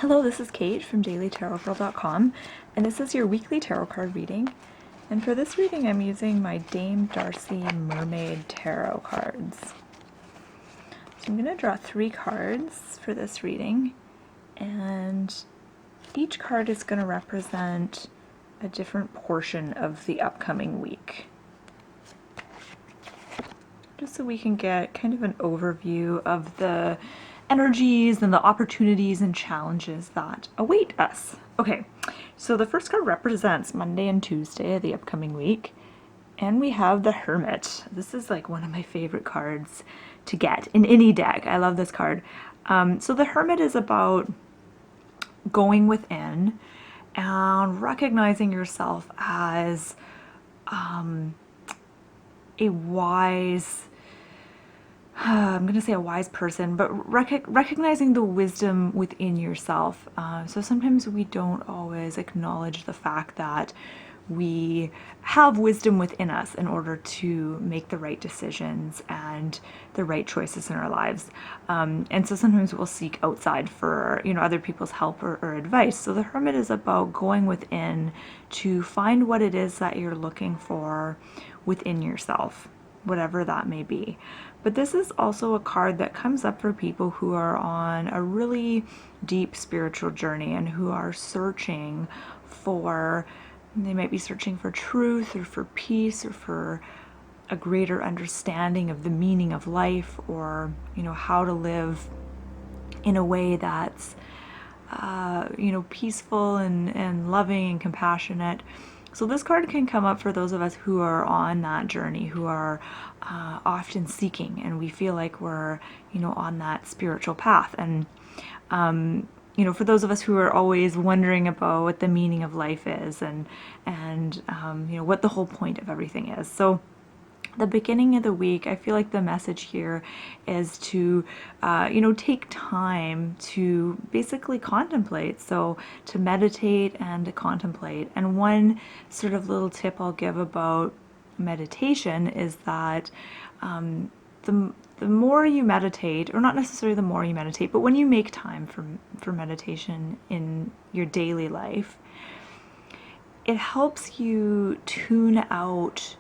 Hello, this is Kate from dailytarotgirl.com, and this is your weekly tarot card reading. And for this reading, I'm using my Dame Darcy Mermaid tarot cards. So I'm going to draw 3 cards for this reading, and each card is going to represent a different portion of the upcoming week, just so we can get kind of an overview of the energies and the opportunities and challenges that await us. Okay, so the first card represents Monday and Tuesday of the upcoming week, and we have the Hermit. This is like one of my favorite cards to get in any deck. I love this card. So the Hermit is about going within and recognizing yourself as a wise, I'm going to say a wise person, but recognizing the wisdom within yourself. So sometimes we don't always acknowledge the fact that we have wisdom within us in order to make the right decisions and the right choices in our lives. And so sometimes we'll seek outside for, other people's help or advice. So the Hermit is about going within to find what it is that you're looking for within yourself, whatever that may be. But this is also a card that comes up for people who are on a really deep spiritual journey and who are searching for, they might be searching for truth or for peace or for a greater understanding of the meaning of life, or, how to live in a way that's, peaceful and loving and compassionate. So this card can come up for those of us who are on that journey, who are often seeking, and we feel like we're, on that spiritual path. And, for those of us who are always wondering about what the meaning of life is and what the whole point of everything is. So the beginning of the week, I feel like the message here is to, take time to basically contemplate. So to meditate and to contemplate. And one sort of little tip I'll give about meditation is that the more you meditate, or not necessarily the more you meditate, but when you make time for meditation in your daily life, it helps you tune out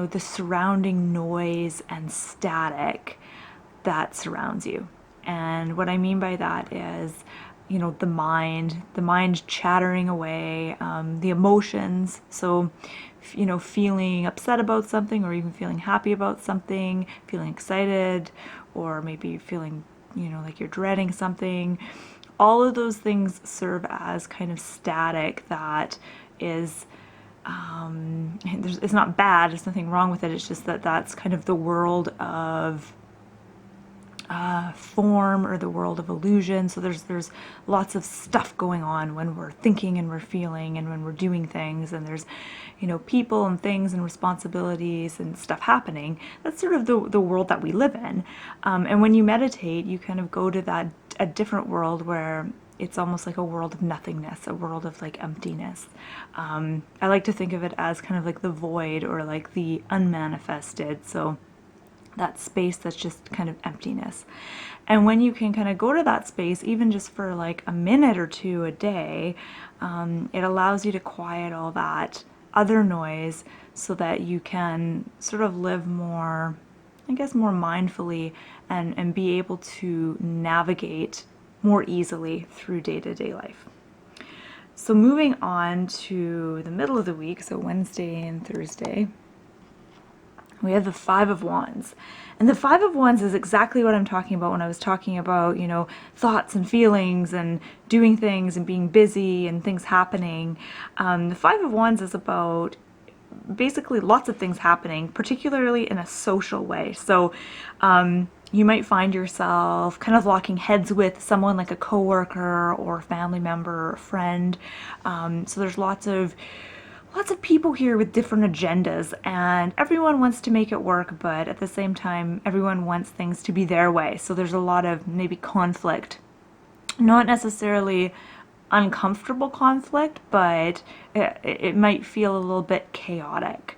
the surrounding noise and static that surrounds you. And what I mean by that is, the mind chattering away, the emotions. So, feeling upset about something, or even feeling happy about something, feeling excited, or maybe feeling, like you're dreading something. All of those things serve as kind of static that is, it's not bad, there's nothing wrong with it, it's just that that's kind of the world of form, or the world of illusion. So there's lots of stuff going on when we're thinking and we're feeling and when we're doing things, and there's people and things and responsibilities and stuff happening. That's sort of the world that we live in. And when you meditate, you kind of go to a different world where it's almost like a world of nothingness, a world of like emptiness. I like to think of it as kind of like the void, or like the unmanifested. So that space that's just kind of emptiness. And when you can kind of go to that space, even just for like a minute or two a day, it allows you to quiet all that other noise so that you can sort of live more, more mindfully, and be able to navigate more easily through day-to-day life. So moving on to the middle of the week, so Wednesday and Thursday, we have the Five of Wands. And the Five of Wands is exactly what I'm talking about when I was talking about, thoughts and feelings and doing things and being busy and things happening. The Five of Wands is about basically lots of things happening, particularly in a social way. So you might find yourself kind of locking heads with someone, like a coworker or a family member or a friend. So there's lots of people here with different agendas, and everyone wants to make it work, but at the same time, everyone wants things to be their way. So there's a lot of maybe conflict, not necessarily uncomfortable conflict, but it might feel a little bit chaotic.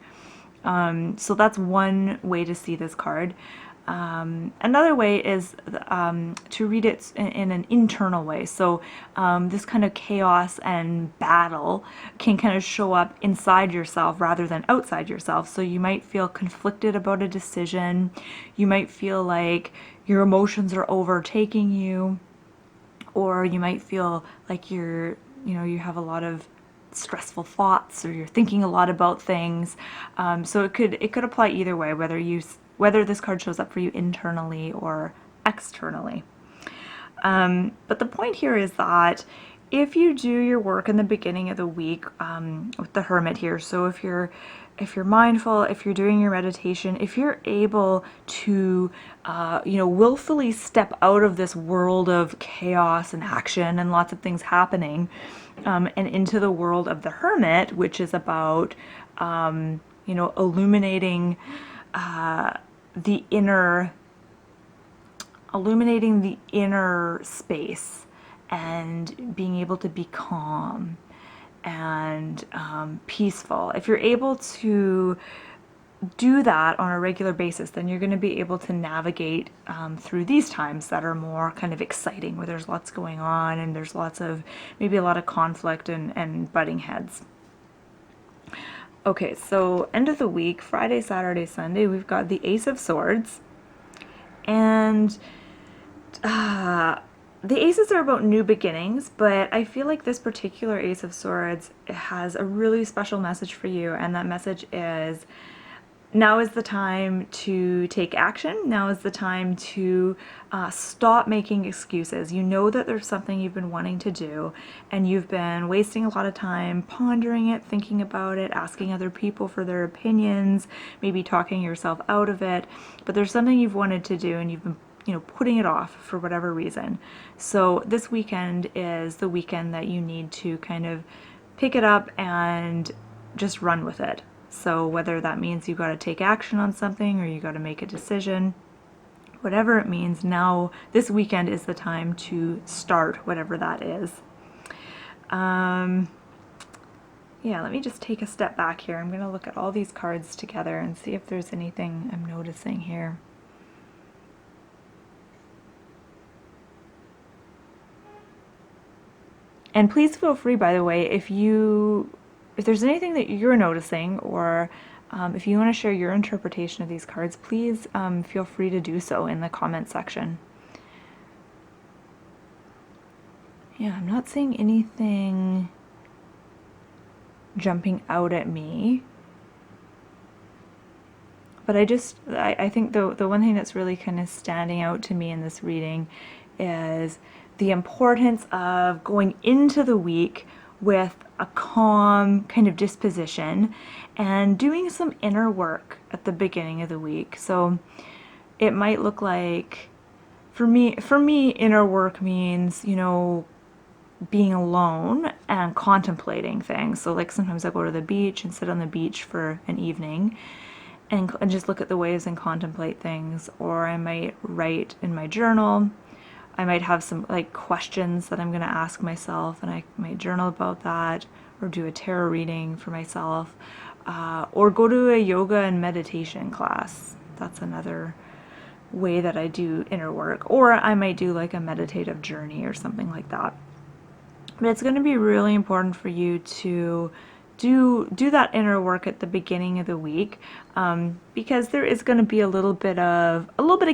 So that's one way to see this card. Another way is to read it in an internal way. So this kind of chaos and battle can kind of show up inside yourself rather than outside yourself. So you might feel conflicted about a decision. You might feel like your emotions are overtaking you, or you might feel like you have a lot of stressful thoughts, or you're thinking a lot about things. So it could apply either way, whether this card shows up for you internally or externally. But the point here is that if you do your work in the beginning of the week with the Hermit here, so if you're mindful, if you're doing your meditation, if you're able to willfully step out of this world of chaos and action and lots of things happening, and into the world of the Hermit, which is about illuminating the inner space and being able to be calm and peaceful. If you're able to do that on a regular basis, then you're going to be able to navigate through these times that are more kind of exciting, where there's lots going on and there's maybe a lot of conflict and butting heads. Okay, so end of the week, Friday, Saturday, Sunday, we've got the Ace of Swords. And the aces are about new beginnings, but I feel like this particular Ace of Swords has a really special message for you, and that message is, now is the time to take action. Now is the time to stop making excuses. You know that there's something you've been wanting to do, and you've been wasting a lot of time pondering it, thinking about it, asking other people for their opinions, maybe talking yourself out of it. But there's something you've wanted to do, and you've been putting it off for whatever reason. So this weekend is the weekend that you need to kind of pick it up and just run with it. So whether that means you got to take action on something or you got to make a decision, whatever it means, now this weekend is the time to start whatever that is. Yeah, let me just take a step back here. I'm going to look at all these cards together and see if there's anything I'm noticing here. And please feel free, by the way, if there's anything that you're noticing, or if you want to share your interpretation of these cards, please feel free to do so in the comment section. Yeah, I'm not seeing anything jumping out at me. But I think the one thing that's really kind of standing out to me in this reading is the importance of going into the week with a calm kind of disposition and doing some inner work at the beginning of the week. So it might look like, for me, inner work means, being alone and contemplating things. So like sometimes I go to the beach and sit on the beach for an evening and just look at the waves and contemplate things. Or I might write in my journal. I might have some questions that I'm going to ask myself, and I might journal about that, or do a tarot reading for myself, or go to a yoga and meditation class. That's another way that I do inner work. Or I might do like a meditative journey or something like that. But it's going to be really important for you to do that inner work at the beginning of the week, because there is going to be a little bit of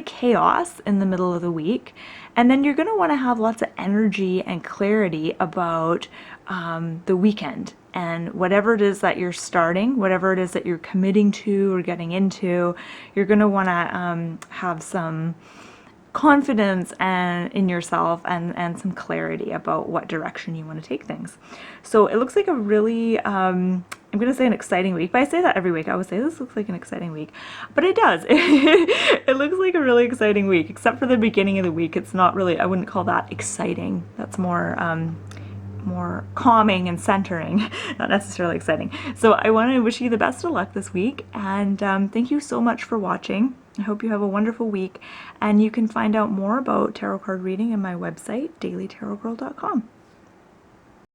chaos in the middle of the week, and then you're going to want to have lots of energy and clarity about the weekend and whatever it is that you're starting, whatever it is that you're committing to or getting into. You're going to want to have some confidence in yourself and some clarity about what direction you want to take things. So it looks like a really, I'm going to say an exciting week, but I say that every week. I would say this looks like an exciting week, but it does. It looks like a really exciting week, except for the beginning of the week. It's not really, I wouldn't call that exciting. That's more calming and centering, not necessarily exciting. So I want to wish you the best of luck this week, and thank you so much for watching. I hope you have a wonderful week, and you can find out more about tarot card reading on my website, dailytarotgirl.com.